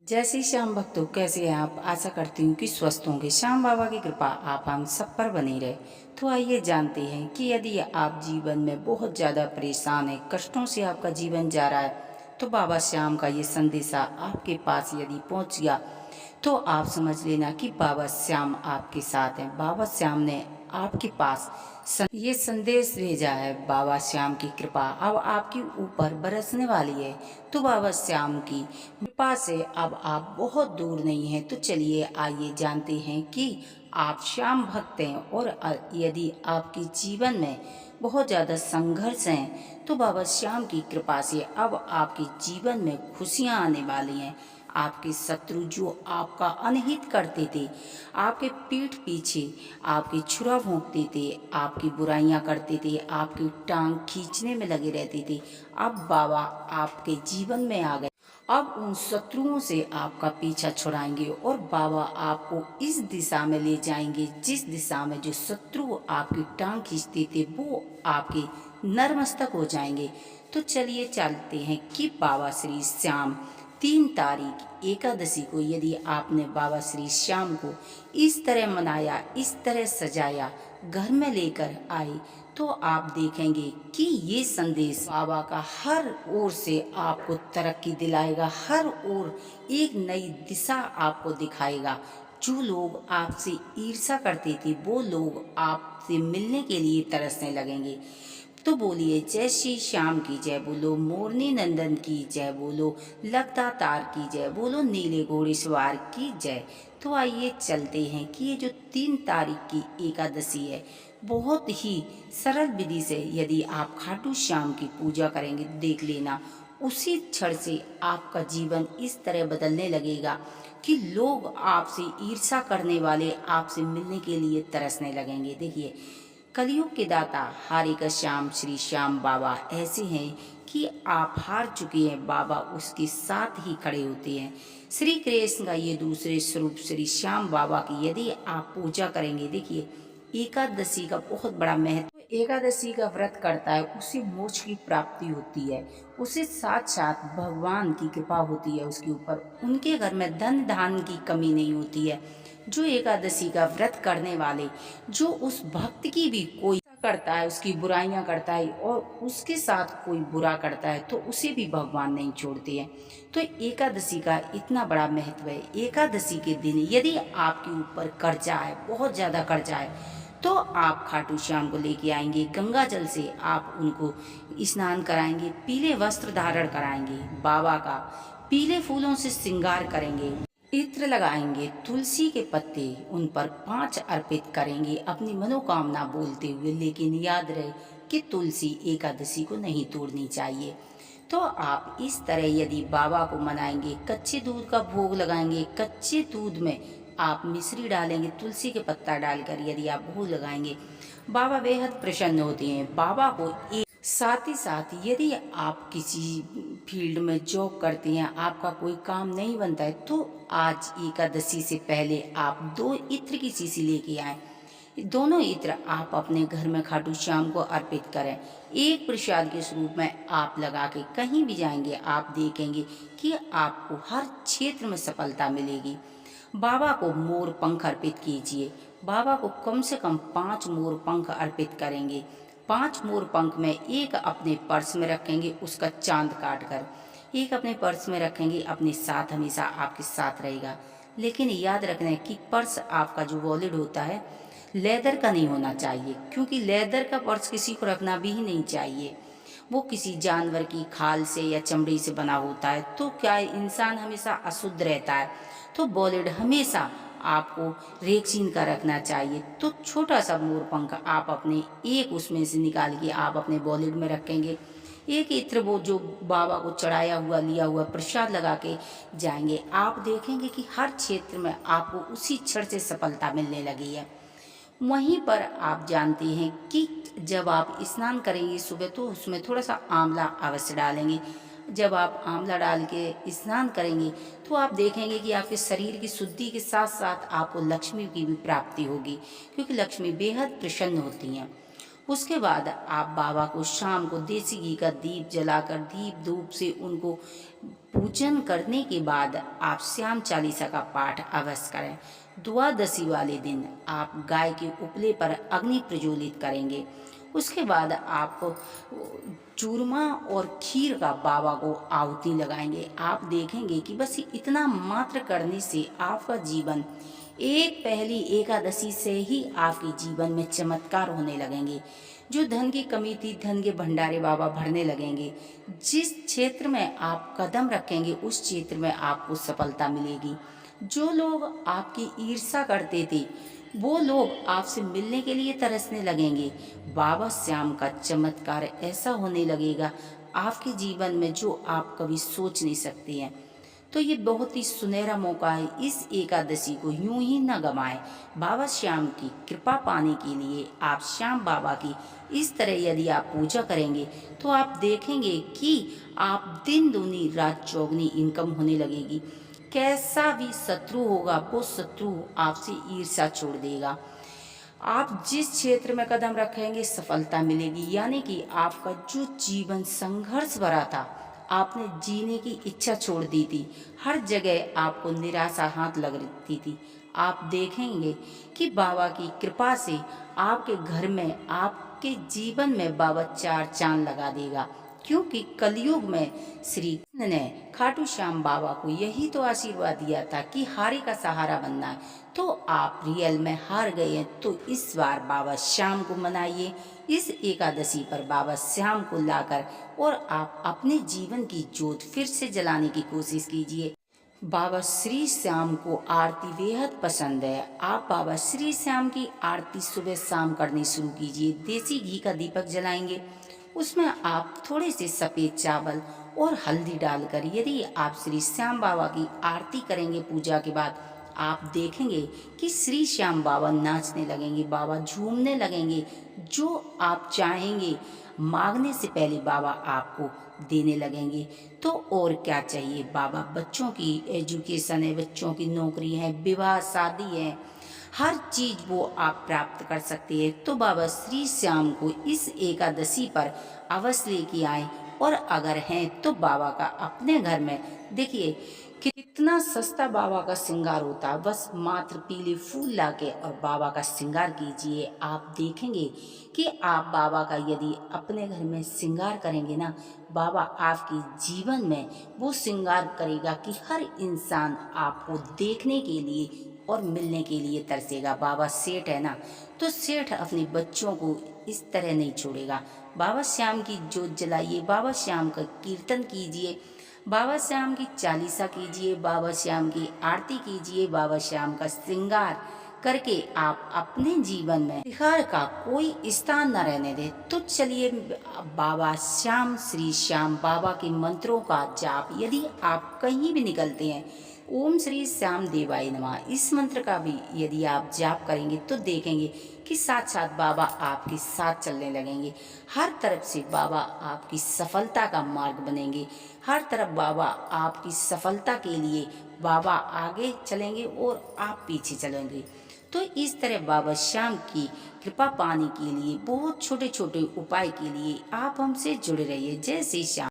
जय श्री श्याम भक्तों, कैसे हैं आप। आशा करती हूँ कि स्वस्थ होंगे। श्याम बाबा की कृपा आप हम सब पर बनी रहे। तो आइए जानते हैं कि यदि आप जीवन में बहुत ज़्यादा परेशान हैं, कष्टों से आपका जीवन जा रहा है, तो बाबा श्याम का ये संदेशा आपके पास यदि पहुँच गया तो आप समझ लेना कि बाबा श्याम आपके साथ हैं। बाबा श्याम ने आपके पास ये संदेश भेजा है। बाबा श्याम की कृपा अब आपके ऊपर बरसने वाली है। तो बाबा श्याम की कृपा से अब आप बहुत दूर नहीं हैं। तो चलिए आइए जानते हैं कि आप श्याम भक्त हैं और यदि आपके जीवन में बहुत ज़्यादा संघर्ष हैं तो बाबा श्याम की कृपा से अब आपके जीवन में खुशियाँ आने वाली हैं। आपके शत्रु जो आपका अनहित करते थे, आपके पीठ पीछे आपकी छुरा भोंकते थे, आपकी बुराइयां करते थे, आपकी टांग खींचने में लगे रहते थे, अब बाबा आपके जीवन में आ गए। अब उन शत्रुओं से आपका पीछा छुड़ाएंगे और बाबा आपको इस दिशा में ले जाएंगे जिस दिशा में जो शत्रु आपकी टांग खींचते थे वो आपके नतमस्तक हो जाएंगे। तो चलिए चलते हैं कि बाबा श्री श्याम 3 तारीख एकादशी को यदि आपने बाबा श्री श्याम को इस तरह मनाया, इस तरह सजाया, घर में लेकर आए, तो आप देखेंगे कि ये संदेश बाबा का हर ओर से आपको तरक्की दिलाएगा, हर ओर एक नई दिशा आपको दिखाएगा। जो लोग आपसे ईर्ष्या करते थे वो लोग आपसे मिलने के लिए तरसने लगेंगे। तो बोलिए जय श्री श्याम की जय, बोलो मोरनी नंदन की जय, बोलो लगता तार की जय, बोलो नीले घोड़े सवार की जय। तो आइए चलते हैं कि ये जो 3 तारीख की एकादशी है, बहुत ही सरल विधि से यदि आप खाटू श्याम की पूजा करेंगे, देख लेना उसी क्षण से आपका जीवन इस तरह बदलने लगेगा कि लोग आपसे ईर्ष्या करने वाले आपसे मिलने के लिए तरसने लगेंगे। देखिए, कलयुग के दाता हारे का श्याम श्री श्याम बाबा ऐसे हैं कि आप हार चुके हैं, बाबा उसके साथ ही खड़े होते हैं। श्री कृष्ण का ये दूसरे स्वरूप श्री श्याम बाबा की यदि आप पूजा करेंगे, देखिए एकादशी का बहुत बड़ा महत्व। एकादशी का व्रत करता है उसे मोक्ष की प्राप्ति होती है, उसे साथ साथ भगवान की कृपा होती है उसके ऊपर, उनके घर में धन धान की कमी नहीं होती है। जो एकादशी का व्रत करने वाले, जो उस भक्त की भी कोई करता है, उसकी बुराइयां करता है और उसके साथ कोई बुरा करता है तो उसे भी भगवान नहीं छोड़ते हैं। तो एकादशी का इतना बड़ा महत्व है। एकादशी के दिन यदि आपके ऊपर कर्जा है, बहुत ज़्यादा कर्जा है, तो आप खाटू श्याम को लेके आएंगे, गंगा जल से आप उनको स्नान कराएंगे, पीले वस्त्र धारण कराएंगे, बाबा का पीले फूलों से श्रृंगार करेंगे, इत्र लगाएंगे, तुलसी के पत्ते उन पर 5 अर्पित करेंगे अपनी मनोकामना बोलते हुए। लेकिन याद रहे कि तुलसी एकादशी को नहीं तोड़नी चाहिए। तो आप इस तरह यदि बाबा को मनाएंगे, कच्चे दूध का भोग लगाएंगे, कच्चे दूध में आप मिश्री डालेंगे, तुलसी के पत्ता डालकर यदि आप भोग लगाएंगे, बाबा बेहद प्रसन्न होते हैं। बाबा को एक साथ ही साथ यदि आप किसी फील्ड में जॉब करते हैं, आपका कोई काम नहीं बनता है, तो आज एकादशी से पहले आप 2 इत्र की शीशी लेके आए। दोनों इत्र आप अपने घर में खाटू श्याम को अर्पित करें। एक प्रसाद के स्वरूप में आप लगा के कहीं भी जाएंगे, आप देखेंगे कि आपको हर क्षेत्र में सफलता मिलेगी। बाबा को मोर पंख अर्पित कीजिए। बाबा को कम से कम 5 मोर पंख अर्पित करेंगे। 5 मोर पंख में एक अपने पर्स में रखेंगे, उसका चांद काट कर एक अपने पर्स में रखेंगे, अपने साथ हमेशा आपके साथ रहेगा। लेकिन याद रखना है कि पर्स आपका जो वॉलेट होता है लेदर का नहीं होना चाहिए, क्योंकि लेदर का पर्स किसी को रखना भी नहीं चाहिए। वो किसी जानवर की खाल से या चमड़ी से बना होता है, तो क्या है, इंसान हमेशा अशुद्ध रहता है। तो वॉलेट हमेशा आपको रेक्सीन का रखना चाहिए। तो छोटा सा मोर पंख आप अपने एक उसमें से निकाल के आप अपने वॉलेट में रखेंगे। एक इत्र वो जो बाबा को चढ़ाया हुआ लिया हुआ प्रसाद लगा के जाएंगे, आप देखेंगे कि हर क्षेत्र में आपको उसी क्षण से सफलता मिलने लगी है। वहीं पर आप जानते हैं कि जब आप स्नान करेंगे सुबह, तो उसमें थोड़ा सा आंवला अवश्य डालेंगे। जब आप आंवला डाल के स्नान करेंगे तो आप देखेंगे कि आपके शरीर की शुद्धि के साथ साथ आपको लक्ष्मी की भी प्राप्ति होगी, क्योंकि लक्ष्मी बेहद प्रसन्न होती हैं। उसके बाद आप बाबा को शाम को देसी घी का दीप जलाकर दीप धूप से उनको पूजन करने के बाद आप श्याम चालीसा का पाठ अवश्य करें। द्वादशी वाले दिन आप गाय के उपले पर अग्नि प्रज्वलित करेंगे। उसके बाद आप चूरमा और खीर का बाबा को आहुति लगाएंगे। आप देखेंगे कि बस इतना मात्र करने से आपका जीवन एक पहली एकादशी से ही आपके जीवन में चमत्कार होने लगेंगे। जो धन की कमी थी, धन के भंडारे बाबा भरने लगेंगे। जिस क्षेत्र में आप कदम रखेंगे उस क्षेत्र में आपको सफलता मिलेगी। जो लोग आपकी ईर्ष्या करते थे वो लोग आपसे मिलने के लिए तरसने लगेंगे। बाबा श्याम का चमत्कार ऐसा होने लगेगा आपके जीवन में जो आप कभी सोच नहीं सकते हैं। तो ये बहुत ही सुनहरा मौका है, इस एकादशी को यूं ही न गंवाएं। बाबा श्याम की कृपा पाने के लिए आप श्याम बाबा की इस तरह यदि आप पूजा करेंगे तो आप देखेंगे कि आप दिन दूनी रात चौगनी इनकम होने लगेगी। कैसा भी शत्रु होगा वो शत्रु आपसे ईर्ष्या छोड़ देगा। आप जिस क्षेत्र में कदम रखेंगे सफलता मिलेगी। यानी कि आपका जो जीवन संघर्ष भरा था, आपने जीने की इच्छा छोड़ दी थी, हर जगह आपको निराशा हाथ लगती थी, आप देखेंगे कि बाबा की कृपा से आपके घर में, आपके जीवन में बाबा चार चांद लगा देगा। क्योंकि कलयुग में श्री कृष्ण ने खाटू श्याम बाबा को यही तो आशीर्वाद दिया था कि हारे का सहारा बनना है। तो आप रियल में हार गए हैं तो इस बार बाबा श्याम को मनाइए। इस एकादशी पर बाबा श्याम को लाकर और आप अपने जीवन की ज्योत फिर से जलाने की कोशिश कीजिए। बाबा श्री श्याम को आरती बेहद पसंद है। आप बाबा श्री श्याम की आरती सुबह शाम करनी शुरू कीजिए। देसी घी का दीपक जलाएंगे, उसमें आप थोड़े से सफ़ेद चावल और हल्दी डालकर यदि आप श्री श्याम बाबा की आरती करेंगे पूजा के बाद, आप देखेंगे कि श्री श्याम बाबा नाचने लगेंगे, बाबा झूमने लगेंगे। जो आप चाहेंगे मांगने से पहले बाबा आपको देने लगेंगे। तो और क्या चाहिए। बाबा बच्चों की एजुकेशन है, बच्चों की नौकरी है, विवाह शादी है, हर चीज वो आप प्राप्त कर सकते हैं। तो बाबा श्री श्याम को इस एकादशी पर अवश्य लेके आए। और अगर हैं तो बाबा का अपने घर में देखिए कितना सस्ता बाबा का श्रृंगार होता है। बस मात्र पीले फूल लाके और बाबा का श्रृंगार कीजिए। आप देखेंगे कि आप बाबा का यदि अपने घर में श्रृंगार करेंगे ना, बाबा आपके जीवन में वो श्रृंगार करेगा कि हर इंसान आपको देखने के लिए और मिलने के लिए तरसेगा। बाबा सेठ है ना, तो सेठ अपने बच्चों को इस तरह नहीं छोड़ेगा। बाबा श्याम की जोत जलाइए, बाबा श्याम का कीर्तन कीजिए, बाबा श्याम की चालीसा कीजिए, बाबा श्याम की आरती कीजिए, बाबा श्याम का श्रृंगार करके आप अपने जीवन में बिहार का कोई स्थान न रहने दें। तो चलिए बाबा श्याम श्री श्याम बाबा के मंत्रों का जाप यदि आप कहीं भी निकलते हैं, ओम श्री श्याम देवाय नमः, इस मंत्र का भी यदि आप जाप करेंगे तो देखेंगे कि साथ साथ बाबा आपके साथ चलने लगेंगे। हर तरफ से बाबा आपकी सफलता का मार्ग बनेंगे। हर तरफ बाबा आपकी सफलता के लिए बाबा आगे चलेंगे और आप पीछे चलेंगे। तो इस तरह बाबा श्याम की कृपा पाने के लिए बहुत छोटे छोटे उपाय के लिए आप हमसे जुड़े रहिए। जय श्री श्याम।